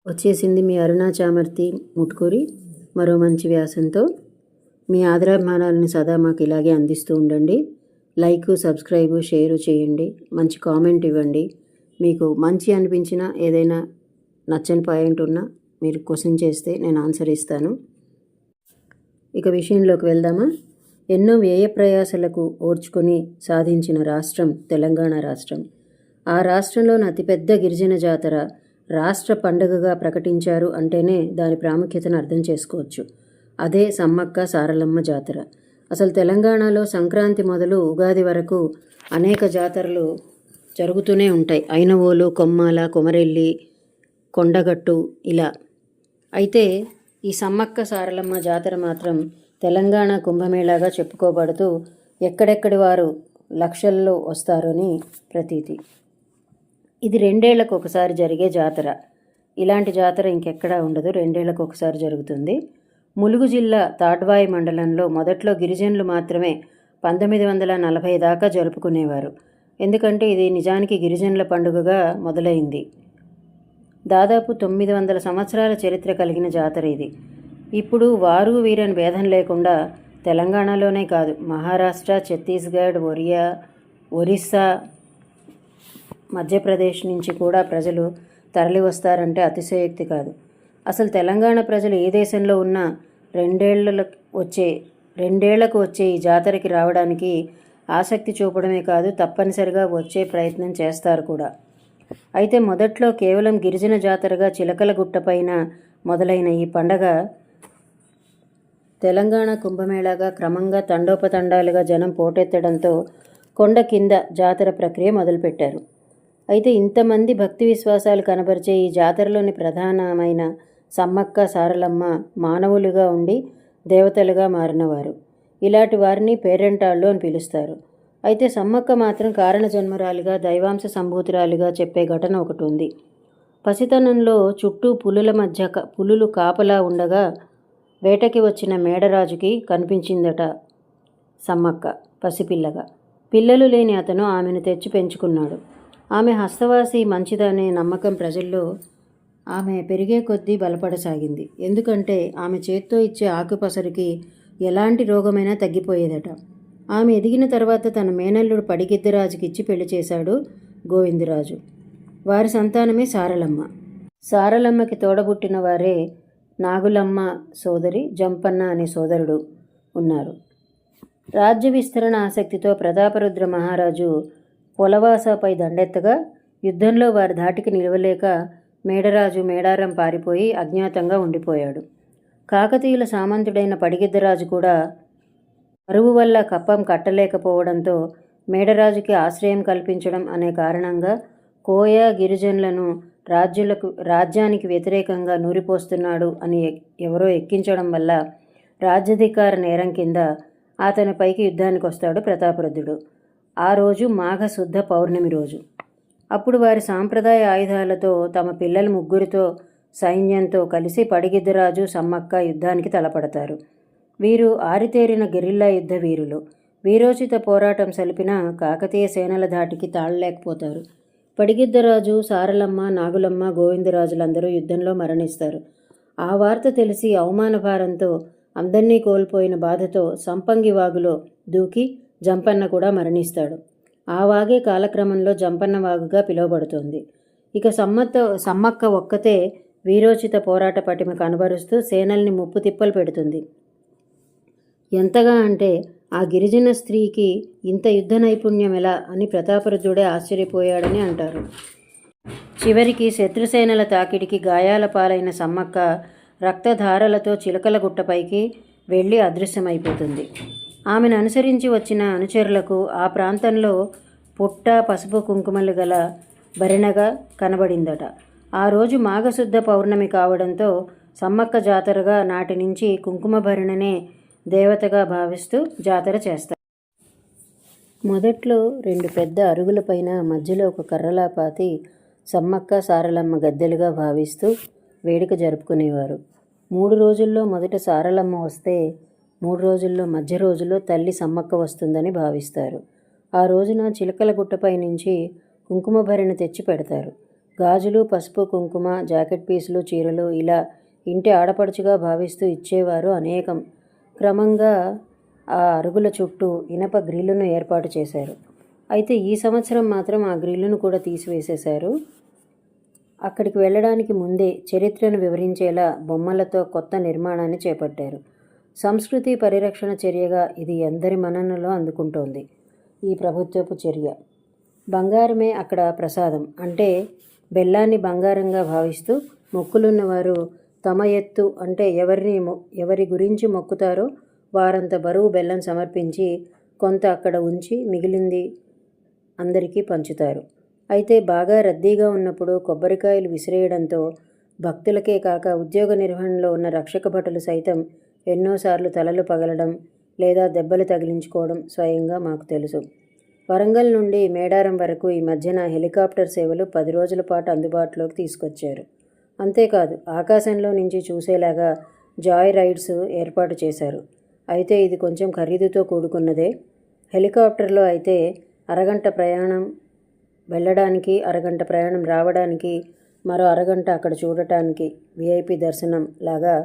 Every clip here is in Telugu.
వచ్చేసింది మీ అరుణా చామర్తి ముట్కూరి మరో మంచి వ్యాసంతో. మీ ఆదరాభిమానాలను సదా మాకు ఇలాగే అందిస్తూ ఉండండి. లైక్, సబ్స్క్రైబ్, షేరు చేయండి. మంచి కామెంట్ ఇవ్వండి. మీకు మంచి అనిపించిన ఏదైనా నచ్చని పాయింట్ ఉన్నా మీరు క్వశ్చన్ చేస్తే నేను ఆన్సర్ ఇస్తాను. ఇక విషయంలోకి వెళ్దామా? ఎన్నో వ్యయ ప్రయాసలకు ఓర్చుకొని సాధించిన రాష్ట్రం తెలంగాణ రాష్ట్రం. ఆ రాష్ట్రంలోని అతిపెద్ద గిరిజన జాతర రాష్ట్ర పండుగగా ప్రకటించారు అంటేనే దాని ప్రాముఖ్యతను అర్థం చేసుకోవచ్చు. అదే సమ్మక్క సారలమ్మ జాతర. అసలు తెలంగాణలో సంక్రాంతి మొదలు ఉగాది వరకు అనేక జాతరలు జరుగుతూనే ఉంటాయి. ఐనవోలు, కొమ్మాల, కొమరెల్లి, కొండగట్టు ఇలా. అయితే ఈ సమ్మక్క సారలమ్మ జాతర మాత్రం తెలంగాణ కుంభమేళాగా చెప్పుకోబడుతూ ఎక్కడెక్కడి వారు లక్షల్లో వస్తారని ప్రతీతి. ఇది 2 ఏళ్లకు ఒకసారి జరిగే జాతర. ఇలాంటి జాతర ఇంకెక్కడా ఉండదు. 2 ఏళ్లకు ఒకసారి జరుగుతుంది. ములుగు జిల్లా తాడ్వాయి మండలంలో మొదట్లో గిరిజనులు మాత్రమే 1940 దాకా జరుపుకునేవారు. ఎందుకంటే ఇది నిజానికి గిరిజనుల పండుగగా మొదలైంది. దాదాపు 900 సంవత్సరాల చరిత్ర కలిగిన జాతర ఇది. ఇప్పుడు వారు వీరని భేదం లేకుండా తెలంగాణలోనే కాదు, మహారాష్ట్ర, ఛత్తీస్గఢ్, ఒరిస్సా, మధ్యప్రదేశ్ నుంచి కూడా ప్రజలు తరలి వస్తారంటే అతిశయోక్తి కాదు. అసలు తెలంగాణ ప్రజలు ఏ దేశంలో ఉన్నా 2 ఏళ్లకు వచ్చే ఈ జాతరకి రావడానికి ఆసక్తి చూపడమే కాదు, తప్పనిసరిగా వచ్చే ప్రయత్నం చేస్తారు కూడా. అయితే మొదట్లో కేవలం గిరిజన జాతరగా చిలకల గుట్టపైన మొదలైన ఈ పండగ తెలంగాణ కుంభమేళాగా క్రమంగా తండోపతండాలుగా జనం పోటెత్తడంతో కొండ కింద జాతర ప్రక్రియ మొదలుపెట్టారు. అయితే ఇంతమంది భక్తి విశ్వాసాలు కనబరిచే ఈ జాతరలోని ప్రధానమైన సమ్మక్క సారలమ్మ మానవులుగా ఉండి దేవతలుగా మారినవారు. ఇలాంటి వారిని పేరెంటాళ్ళు అని పిలుస్తారు. అయితే సమ్మక్క మాత్రం కారణ జన్మరాలుగా, దైవాంశ సంభూతురాలుగా చెప్పే ఘటన ఒకటి ఉంది. పసితనంలో చుట్టూ పులులు కాపలా ఉండగా వేటకి వచ్చిన మేడరాజుకి కనిపించిందట సమ్మక్క పసిపిల్లగా. పిల్లలు లేని అతను ఆమెను తెచ్చి పెంచుకున్నాడు. ఆమె హస్తవాసి మంచిదనే నమ్మకం ప్రజల్లో ఆమె పెరిగే కొద్దీ బలపడసాగింది. ఎందుకంటే ఆమె చేత్తో ఇచ్చే ఆకుపసరికి ఎలాంటి రోగమైనా తగ్గిపోయేదట. ఆమె ఎదిగిన తర్వాత తన మేనల్లుడు పడిగిద్దరాజుకి ఇచ్చి పెళ్లి చేశాడు గోవిందరాజు. వారి సంతానమే సారలమ్మ. సారలమ్మకి తోడబుట్టిన వారే నాగులమ్మ సోదరి జంపన్న అనే సోదరుడు ఉన్నారు. రాజ్య విస్తరణ ఆసక్తితో ప్రతాపరుద్ర మహారాజు పొలవాసపై దండెత్తగా యుద్ధంలో వారి ధాటికి నిలవలేక మేడరాజు మేడారం పారిపోయి అజ్ఞాతంగా ఉండిపోయాడు. కాకతీయుల సామంతుడైన పడిగిద్దరాజు కూడా కరువు వల్ల కప్పం కట్టలేకపోవడంతో మేడరాజుకి ఆశ్రయం కల్పించడం అనే కారణంగా కోయ గిరిజనులను రాజ్యానికి వ్యతిరేకంగా నూరిపోస్తున్నాడు అని ఎవరో ఎక్కించడం వల్ల రాజ్యాధికార నేరం కింద అతనిపైకి యుద్ధానికి వస్తాడు ప్రతాపరుద్రుడు. ఆ రోజు మాఘ శుద్ధ పౌర్ణమి రోజు. అప్పుడు వారి సాంప్రదాయ ఆయుధాలతో తమ పిల్లల ముగ్గురితో సైన్యంతో కలిసి పడిగిద్దరాజు, సమ్మక్క యుద్ధానికి తలపడతారు. వీరు ఆరితేరిన గెరిల్లా యుద్ధ వీరులు. వీరోచిత పోరాటం సలిపిన కాకతీయ సేనల ధాటికి తాళలేకపోతారు. పడిగిద్దరాజు, సారలమ్మ, నాగులమ్మ, గోవిందరాజులందరూ యుద్ధంలో మరణిస్తారు. ఆ వార్త తెలిసి అవమాన భారంతో అందర్నీ కోల్పోయిన బాధతో సంపంగి వాగులో దూకి జంపన్న కూడా మరణిస్తాడు. ఆ వాగే కాలక్రమంలో జంపన్న వాగుగా పిలువబడుతోంది. ఇక సమ్మక్క ఒక్కతే వీరోచిత పోరాట పటిమ కనబరుస్తూ సేనల్ని ముప్పు తిప్పలు పెడుతుంది. ఎంతగా అంటే ఆ గిరిజన స్త్రీకి ఇంత యుద్ధ నైపుణ్యం ఎలా అని ప్రతాపరుద్రుడే ఆశ్చర్యపోయాడని అంటారు. చివరికి శత్రుసేనల తాకిడికి గాయాల పాలైన సమ్మక్క రక్తధారలతో చిలకల గుట్టపైకి వెళ్ళి అదృశ్యమైపోతుంది. ఆమెను అనుసరించి వచ్చిన అనుచరులకు ఆ ప్రాంతంలో పుట్ట, పసుపు, కుంకుమలు గల భరిణగా కనబడిందట. ఆ రోజు మాఘశుద్ధ పౌర్ణమి కావడంతో సమ్మక్క జాతరగా నాటి నుంచి కుంకుమ భరిణనే దేవతగా భావిస్తూ జాతర చేస్తారు. మొదట్లో 2 పెద్ద అరుగులపైన మధ్యలో ఒక కర్రలా పాతి సమ్మక్క సారలమ్మ గద్దెలుగా భావిస్తూ వేడుక జరుపుకునేవారు. 3 రోజుల్లో మొదట సారలమ్మ వస్తే 3 రోజుల్లో మధ్య రోజులో తల్లి సమ్మక్క వస్తుందని భావిస్తారు. ఆ రోజున చిలకల గుట్టపై నుంచి కుంకుమ భరిణ తెచ్చి పెడతారు. గాజులు, పసుపు, కుంకుమ, జాకెట్ పీసులు, చీరలు ఇలా ఇంటి ఆడపడుచుగా భావిస్తూ ఇచ్చేవారు అనేకం. క్రమంగా ఆ అరుగుల చుట్టూ ఇనప గ్రిల్లును ఏర్పాటు చేశారు. అయితే ఈ సంవత్సరం మాత్రం ఆ గ్రిల్లును కూడా తీసివేసేశారు. అక్కడికి వెళ్ళడానికి ముందే చరిత్రను వివరించేలా బొమ్మలతో కొత్త నిర్మాణాన్ని చేపట్టారు. సంస్కృతి పరిరక్షణ చర్యగా ఇది అందరి మన్ననలో అందుకుంటోంది ఈ ప్రభుత్వపు చర్య. బంగారమే అక్కడ ప్రసాదం అంటే బెల్లాన్ని బంగారంగా భావిస్తూ మొక్కులున్నవారు తమ ఎత్తు అంటే ఎవరి గురించి మొక్కుతారో వారంత బరువు బెల్లం సమర్పించి కొంత అక్కడ ఉంచి మిగిలింది అందరికీ పంచుతారు. అయితే బాగా రద్దీగా ఉన్నప్పుడు కొబ్బరికాయలు విసిరేయడంతో భక్తులకే కాక ఉద్యోగ నిర్వహణలో ఉన్న రక్షక భటులు సైతం ఎన్నోసార్లు తలలు పగలడం లేదా దెబ్బలు తగిలించుకోవడం స్వయంగా మాకు తెలుసు. వరంగల్ నుండి మేడారం వరకు ఈ మధ్యన హెలికాప్టర్ సేవలు 10 రోజుల పాటు అందుబాటులోకి తీసుకొచ్చారు. అంతేకాదు ఆకాశంలో నుంచి చూసేలాగా జాయ్ రైడ్స్ ఏర్పాటు చేశారు. అయితే ఇది కొంచెం ఖరీదుతో కూడుకున్నదే. హెలికాప్టర్లో అయితే అరగంట ప్రయాణం వెళ్ళడానికి, అరగంట ప్రయాణం రావడానికి, మరో అరగంట అక్కడ చూడటానికి విఐపి దర్శనం లాగా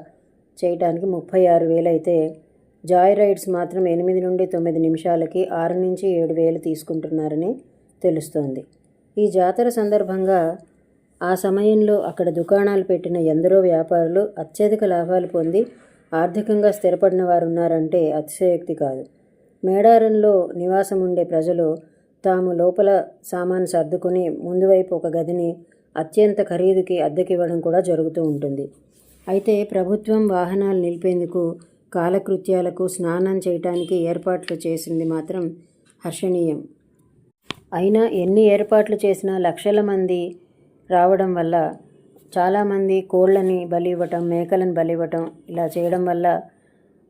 చేయటానికి 36,000 అయితే జాయ్ రైడ్స్ మాత్రం 8 నుండి 9 నిమిషాలకి 6 నుంచి 7,000 తీసుకుంటున్నారని తెలుస్తోంది. ఈ జాతర సందర్భంగా ఆ సమయంలో అక్కడ దుకాణాలు పెట్టిన ఎందరో వ్యాపారులు అత్యధిక లాభాలు పొంది ఆర్థికంగా స్థిరపడిన వారు ఉన్నారంటే అతిశయోక్తి కాదు. మేడారంలో నివాసం ఉండే ప్రజలు తాము లోపల సామాను సర్దుకుని ముందు వైపు ఒక గదిని అత్యంత ఖరీదుకి అద్దెకివ్వడం కూడా జరుగుతూ ఉంటుంది. అయితే ప్రభుత్వం వాహనాలు నిలిపేందుకు, కాలకృత్యాలకు, స్నానం చేయటానికి ఏర్పాట్లు చేసింది మాత్రం హర్షణీయం. అయినా ఎన్ని ఏర్పాట్లు చేసినా లక్షల మంది రావడం వల్ల చాలామంది కోళ్లని బలి ఇవ్వటం, మేకలను బలి ఇవ్వటం ఇలా చేయడం వల్ల,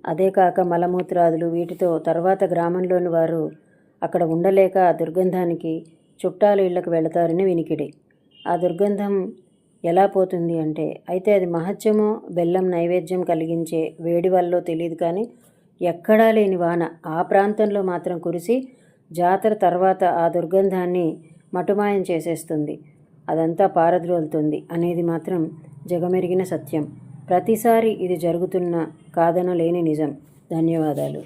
అదే కాక మలమూత్రాదులు వీటితో తర్వాత గ్రామంలోని వారు అక్కడ ఉండలేక ఆ దుర్గంధానికి చుట్టాలు ఇళ్లకు వెళతారని వినికిడి. ఆ దుర్గంధం ఎలా పోతుంది అంటే, అయితే అది మహత్యమో బెల్లం నైవేద్యం కలిగించే వేడి వల్లో తెలియదు కానీ ఎక్కడా లేని వాన ఆ ప్రాంతంలో మాత్రం కురిసి జాతర తర్వాత ఆ దుర్గంధాన్ని మటుమాయం చేసేస్తుంది, అదంతా పారద్రోలుతుంది అనేది మాత్రం జగమెరిగిన సత్యం. ప్రతిసారి ఇది జరుగుతున్న కాదనలేని నిజం. ధన్యవాదాలు.